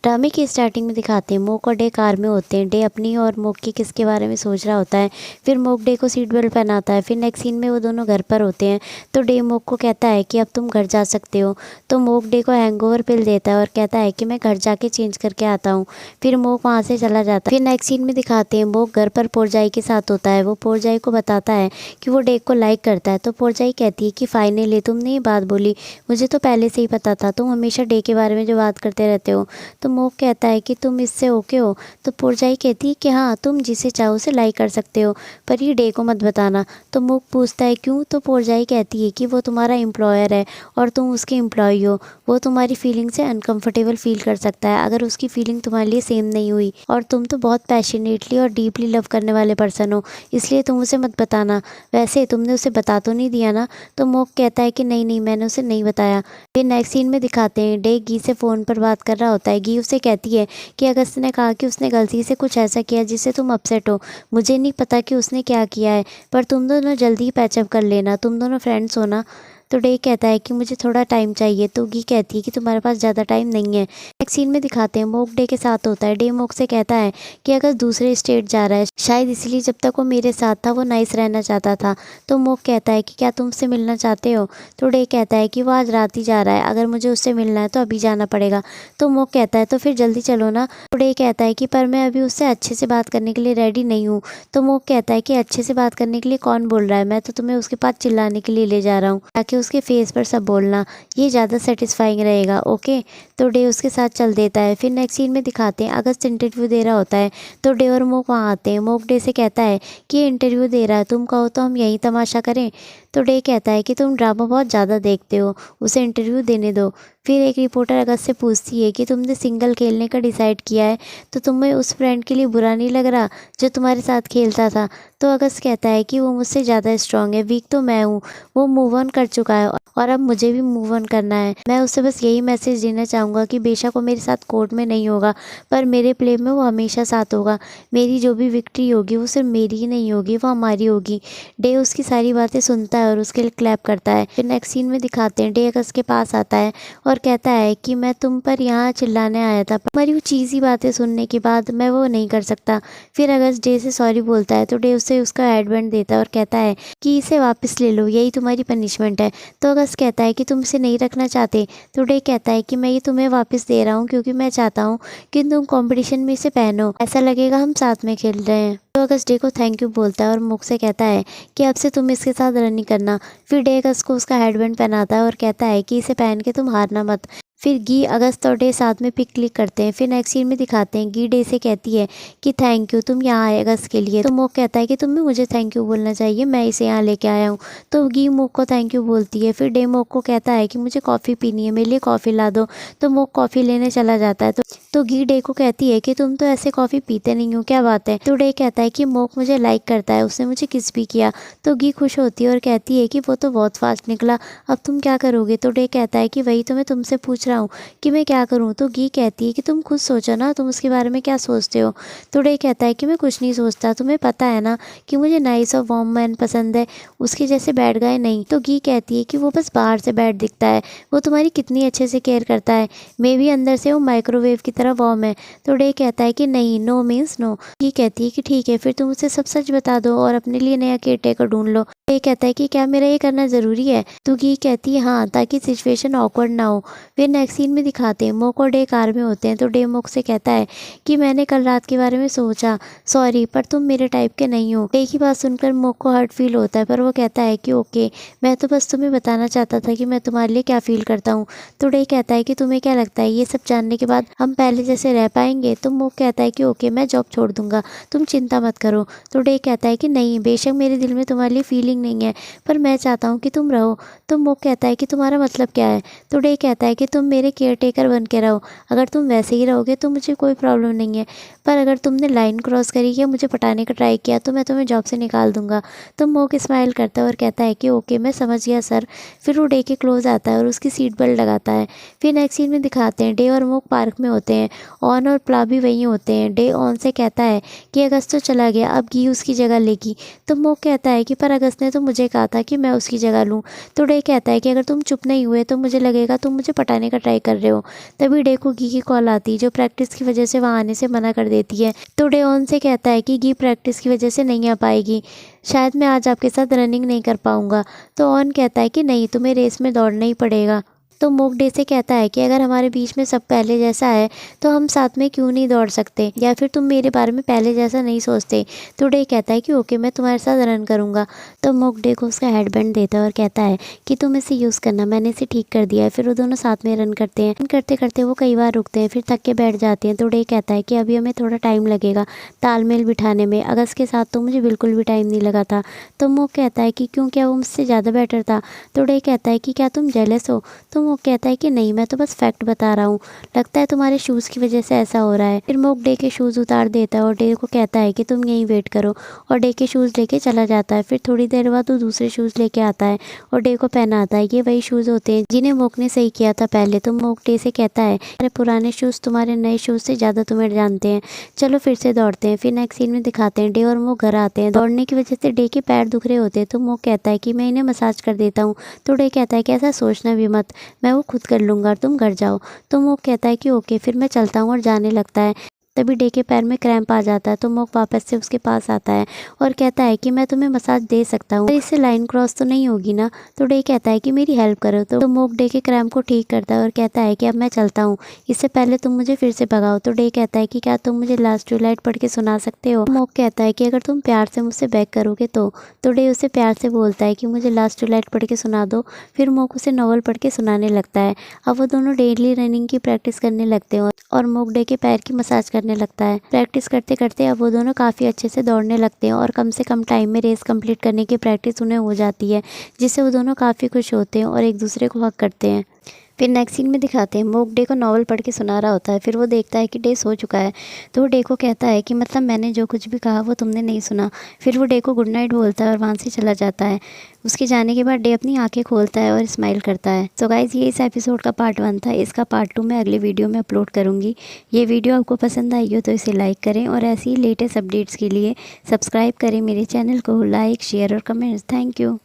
ड्रामे की स्टार्टिंग में दिखाते हैं मोक और डे कार में होते हैं। डे अपनी और मोक की किस के बारे में सोच रहा होता है। फिर मोक डे को सीट बेल्ट पहनाता है। फिर नेक्स्ट सीन में वो दोनों घर पर होते हैं तो डे मोक को कहता है कि अब तुम घर जा सकते हो। तो मोक डे को हैंगओवर पिल देता है और कहता है कि मैं घर जाके चेंज करके आता हूँ। फिर मोक वहाँ से चला जाता है। फिर नेक्स्ट सीन में दिखाते हैं मोक घर पर पोरजाई के साथ होता है। वो पोरजाई को बताता है कि वो डे को लाइक करता है। तो पोरजाई कहती है कि फाइनली तुमने ये बात बोली, मुझे तो पहले से ही पता था, तुम हमेशा डे के बारे में जो बात करते रहते हो। तो मोक कहता है कि तुम इससे ओके हो। तो पोरजाई कहती है कि हाँ, तुम जिसे चाहो उसे लाइक कर सकते हो, पर ये डे को मत बताना। तो मोक पूछता है क्यों। तो पोरजाई कहती है कि वो तुम्हारा एम्प्लॉयर है और तुम उसके एम्प्लॉय हो। वो तुम्हारी फीलिंग से अनकंफर्टेबल फील कर सकता है अगर उसकी फीलिंग तुम्हारे लिए सेम नहीं हुई, और तुम तो बहुत पैशनेटली और डीपली लव करने वाले पर्सन हो, इसलिए तुम उसे मत बताना। वैसे तुमने उसे बता तो नहीं दिया ना। तो मोक कहता है कि नहीं नहीं, मैंने उसे नहीं बताया। फिर नेक्स्ट सीन में दिखाते हैं डे गी से फ़ोन पर बात कर रहा होता है। गी उसे कहती है कि अगस्त ने कहा कि उसने गलती से कुछ ऐसा किया जिससे तुम अपसेट हो। मुझे नहीं पता कि उसने क्या किया है, पर तुम दोनों जल्दी ही पैचअप कर लेना, तुम दोनों फ्रेंड्स हो ना। तो डे कहता है कि मुझे थोड़ा टाइम चाहिए। तो गी कहती है कि तुम्हारे पास ज़्यादा टाइम नहीं है। नेक्स्ट सीन में दिखाते हैं मोक डे के साथ होता है। डे मोक से कहता है कि अगर दूसरे स्टेट जा रहा है, शायद इसलिए जब तक वो मेरे साथ था वो नाइस रहना चाहता था। तो मोक कहता है कि क्या तुम उससे मिलना चाहते हो। तो डे कहता है कि वो आज रात ही जा रहा है, अगर मुझे उससे मिलना है तो अभी जाना पड़ेगा। तो मोक कहता है तो फिर जल्दी चलो ना। तो डे कहता है कि पर मैं अभी उससे अच्छे से बात करने के लिए रेडी नहीं हूँ। तो मोक कहता है कि अच्छे से बात करने के लिए कौन बोल रहा है, मैं तो तुम्हें उसके पास चिल्लाने के लिए ले जा रहा हूँ, ताकि उसके फेस पर सब बोलना, ये ज़्यादा सेटिस्फाइंग रहेगा। ओके। तो डे उसके साथ चल देता है। फिर नेक्स्ट सीन में दिखाते हैं अगस्त इंटरव्यू दे रहा होता है तो डे और मोक वहाँ आते हैं। मोक डे से कहता है कि ये इंटरव्यू दे रहा है, तुम कहो तो हम यहीं तमाशा करें। तो डे कहता है कि तुम ड्रामा बहुत ज़्यादा देखते हो, उसे इंटरव्यू देने दो। फिर एक रिपोर्टर अगस्त से पूछती है कि तुमने सिंगल खेलने का डिसाइड किया है, तो तुम्हें उस फ्रेंड के लिए बुरा नहीं लग रहा जो तुम्हारे साथ खेलता था। तो अगस्त कहता है कि वो मुझसे ज़्यादा स्ट्रांग है, वीक तो मैं हूँ, वो मूव ऑन कर चुका है और अब मुझे भी मूव ऑन करना है। मैं उसे बस यही मैसेज देना चाहूँगा कि बेशक वो मेरे साथ कोर्ट में नहीं होगा, पर मेरे प्ले में वो हमेशा साथ होगा। मेरी जो भी विक्ट्री होगी वो सिर्फ मेरी ही नहीं होगी, वो हमारी होगी। डे उसकी सारी बातें सुनता है और उसके लिए क्लैप करता है। फिर नेक्स्ट सीन में दिखाते हैं डे अगस्त के पास आता है और कहता है कि मैं तुम पर यहाँ चिल्लाने आया था, पर हमारी वो चीज़ी बातें सुनने के बाद मैं वो नहीं कर सकता। फिर अगस्त डे से सॉरी बोलता है तो डे उसे उसका हेडबैंड देता है और कहता है कि इसे वापस ले लो, यही तुम्हारी पनिशमेंट है। तो अगस्त कहता है कि तुम इसे नहीं रखना चाहते। तो डे कहता है कि मैं ये तुम्हें वापस दे रहा हूँ क्योंकि मैं चाहता हूँ कि तुम कंपटीशन में इसे पहनो, ऐसा लगेगा हम साथ में खेल रहे हैं। तो अगस्त डे को थैंक यू बोलता है और मुख से कहता है कि अब से तुम इसके साथ रनिंग करना। फिर डे अगस्त को उसका हेडबैंड पहनाता है और कहता है कि इसे पहन के तुम हारना मत। फिर गी अगस्त और डे साथ में पिक क्लिक करते हैं। फिर नेक्स्ट सीन में दिखाते हैं गी डे से कहती है कि थैंक यू, तुम यहाँ आए अगस्त के लिए। तो मोक कहता है कि तुम्हें मुझे थैंक यू बोलना चाहिए, मैं इसे यहाँ लेके आया हूँ। तो गी मोक को थैंक यू बोलती है। फिर डे मोक को कहता है कि मुझे कॉफ़ी पीनी है, मेरे लिए कॉफ़ी ला दो। तो मोक कॉफ़ी लेने चला जाता है। तो गी डे को कहती है कि तुम तो ऐसे कॉफ़ी पीते नहीं हो, क्या बात है। तो डे कहता है कि मोक मुझे लाइक करता है, उसने मुझे किस भी किया। तो गी खुश होती है और कहती है कि वो तो बहुत फास्ट निकला, अब तुम क्या करोगे। तो डे कहता है कि वही तो मैं तुमसे पूछ रहा हूँ कि मैं क्या करूँ। तो गी कहती है कि तुम खुद सोचो ना, तुम उसके बारे में क्या सोचते हो। तो डे कहता है कि मैं कुछ नहीं सोचता, तुम्हें पता है ना कि मुझे नाइस और वार्म मैन पसंद है, उसके जैसे बैड गाय नहीं। तो गी कहती है कि वो बस बाहर से बैड दिखता है, वो तुम्हारी कितनी अच्छे से केयर करता है, मे भी अंदर से वो माइक्रोवेव की तरह वार्म है। तो डे कहता है कि नहीं, नो मीन्स नो। गी कहती है कि ठीक है, फिर तुम उसे सब सच बता दो और अपने लिए नया केयर टेकर ढूंढ लो। डे कहता है कि क्या मेरा ये करना ज़रूरी है। तो गी कहती है हाँ, ताकि सिचुएशन ऑकवर्ड ना हो। फिर नेक्स्ट सीन में दिखाते हैं मोक और डे कार में होते हैं तो डे मोक से कहता है कि मैंने कल रात के बारे में सोचा, सॉरी, पर तुम मेरे टाइप के नहीं हो। डे की बात सुनकर मोक को हर्ट फील होता है, पर वो कहता है कि ओके, मैं तो बस तुम्हें बताना चाहता था कि मैं तुम्हारे लिए क्या फील करता हूँ। तो डे कहता है कि तुम्हें क्या लगता है ये सब जानने के बाद हम पहले जैसे रह पाएंगे। तो मोक कहता है कि ओके, मैं जॉब छोड़ दूंगा, तुम चिंता मत करो। तो डे कहता है कि नहीं, बेशक मेरे दिल में तुम्हारे लिए फीलिंग नहीं है, पर मैं चाहता हूँ कि तुम रहो। तो मोक कहता है कि तुम्हारा मतलब क्या है। तो डे कहता है कि तुम मेरे केयर टेकर बन के रहो, अगर तुम वैसे ही रहोगे तो मुझे कोई प्रॉब्लम नहीं है, पर अगर तुमने लाइन क्रॉस करी या मुझे पटाने का ट्राई किया तो मैं तुम्हें जॉब से निकाल दूंगा। तो मोक स्माइल करता है और कहता है कि ओके, मैं समझ गया सर। फिर वो डे के क्लोज आता है और उसकी सीट बेल्ट लगाता है। फिर नेक्स्ट सीन में दिखाते हैं डे और मोक पार्क में होते हैं, ऑन और प्ला भी वहीं होते हैं। डे ऑन से कहता है कि अगस्त तो चला गया, अब गी उसकी जगह लेगी। तो मोक कहता है कि पर अगस्त ने उसने तो मुझे कहा था कि मैं उसकी जगह लूँ। तो डे कहता है कि अगर तुम चुप नहीं हुए तो मुझे लगेगा तुम मुझे पटाने का ट्राई कर रहे हो। तभी डे को गी की कॉल आती है जो प्रैक्टिस की वजह से वहाँ आने से मना कर देती है। तो डे ऑन से कहता है कि गी प्रैक्टिस की वजह से नहीं आ पाएगी, शायद मैं आज आपके साथ रनिंग नहीं कर पाऊँगा। तो ऑन कहता है कि नहीं, तुम्हें रेस में दौड़ना ही पड़ेगा। तो मोक डे से कहता है कि अगर हमारे बीच में सब पहले जैसा है तो हम साथ में क्यों नहीं दौड़ सकते, या फिर तुम मेरे बारे में पहले जैसा नहीं सोचते। तो डे कहता है कि ओके, मैं तुम्हारे साथ रन करूँगा। तो मोक डे को उसका हेडबैंड देता है और कहता है कि तुम इसे यूज़ करना, मैंने इसे ठीक कर दिया है। फिर वो दोनों साथ में रन करते हैं। रन करते करते वो कई बार रुकते हैं, फिर थक के बैठ जाते हैं। तो डे कहता है कि अभी हमें थोड़ा टाइम लगेगा तालमेल बिठाने में, अगस्त के साथ तो मुझे बिल्कुल भी टाइम नहीं लगा था। तो मोक कहता है कि क्यों, क्या वो मुझसे ज़्यादा बेटर था। तो डे कहता है कि क्या तुम जेलस हो। तो मोक कहता है कि नहीं, मैं तो बस फैक्ट बता रहा हूँ, लगता है तुम्हारे शूज़ की वजह से ऐसा हो रहा है। फिर मोक डे के शूज़ उतार देता है और डे को कहता है कि तुम यहीं वेट करो, और डे के शूज़ लेके चला जाता है। फिर थोड़ी देर बाद वो दूसरे शूज़ लेके आता है और डे को पहनाता है। ये वही शूज़ होते हैं जिन्हें मोक ने सही किया था पहले। तो मोक डे से कहता है अरे पुराने शूज़ तुम्हारे नए शूज़ से ज़्यादा तुम्हें जानते हैं, चलो फिर से दौड़ते हैं। फिर नेक्स्ट सीन में दिखाते हैं डे और मोक घर आते हैं। दौड़ने की वजह से डे के पैर दुख रहे होते हैं। तो मोक कहता है कि मैं इन्हें मसाज कर देता हूँ। तो डे कहता है कि ऐसा सोचना भी मत, मैं वो खुद कर लूँगा, तुम घर जाओ। तो मोक कहता है कि ओके, फिर मैं चलता हूँ और जाने लगता है। तभी डे के पैर में क्रैम्प आ जाता है। तो मोक वापस से उसके पास आता है और कहता है कि मैं तुम्हें मसाज दे सकता हूँ, पर इससे लाइन क्रॉस तो नहीं होगी ना। तो डे कहता है कि मेरी हेल्प करो। तो मोक डे के क्रैम्प को ठीक करता है और कहता है कि अब मैं चलता हूँ, इससे पहले तुम मुझे फिर से भगाओ। तो डे कहता है कि क्या तुम मुझे लास्ट ट्विलाइट पढ़ के सुना सकते हो। मोक कहता है कि अगर तुम प्यार से मुझसे बैक करोगे तो डे उसे प्यार से बोलता है कि मुझे लास्ट ट्विलाइट पढ़ के सुना दो। फिर मोक उसे नॉवल पढ़ के सुनाने लगता है। अब वो दोनों डेली रनिंग की प्रैक्टिस करने लगते हैं और मोक डे के पैर की मसाज करने लगता है। प्रैक्टिस करते करते अब वो दोनों काफ़ी अच्छे से दौड़ने लगते हैं और कम से कम टाइम में रेस कंप्लीट करने की प्रैक्टिस उन्हें हो जाती है, जिससे वो दोनों काफ़ी खुश होते हैं और एक दूसरे को हक करते हैं। फिर नेक्स्ट सीन में दिखाते हैं मोक डे को नॉवल पढ़ के सुना रहा होता है। फिर वो देखता है कि डे सो चुका है। तो वो डे को कहता है कि मतलब मैंने जो कुछ भी कहा वो तुमने नहीं सुना। फिर वो डे को गुड नाइट बोलता है और वहाँ से चला जाता है। उसके जाने के बाद डे अपनी आंखें खोलता है और स्माइल करता है। तो गाइज़, ये इस एपिसोड का पार्ट 1 था। इसका पार्ट 2 मैं अगले वीडियो में अपलोड करूँगी। ये वीडियो आपको पसंद आई हो तो इसे लाइक करें और ऐसी ही लेटेस्ट अपडेट्स के लिए सब्सक्राइब करें मेरे चैनल को। लाइक, शेयर और कमेंट्स। Thank you.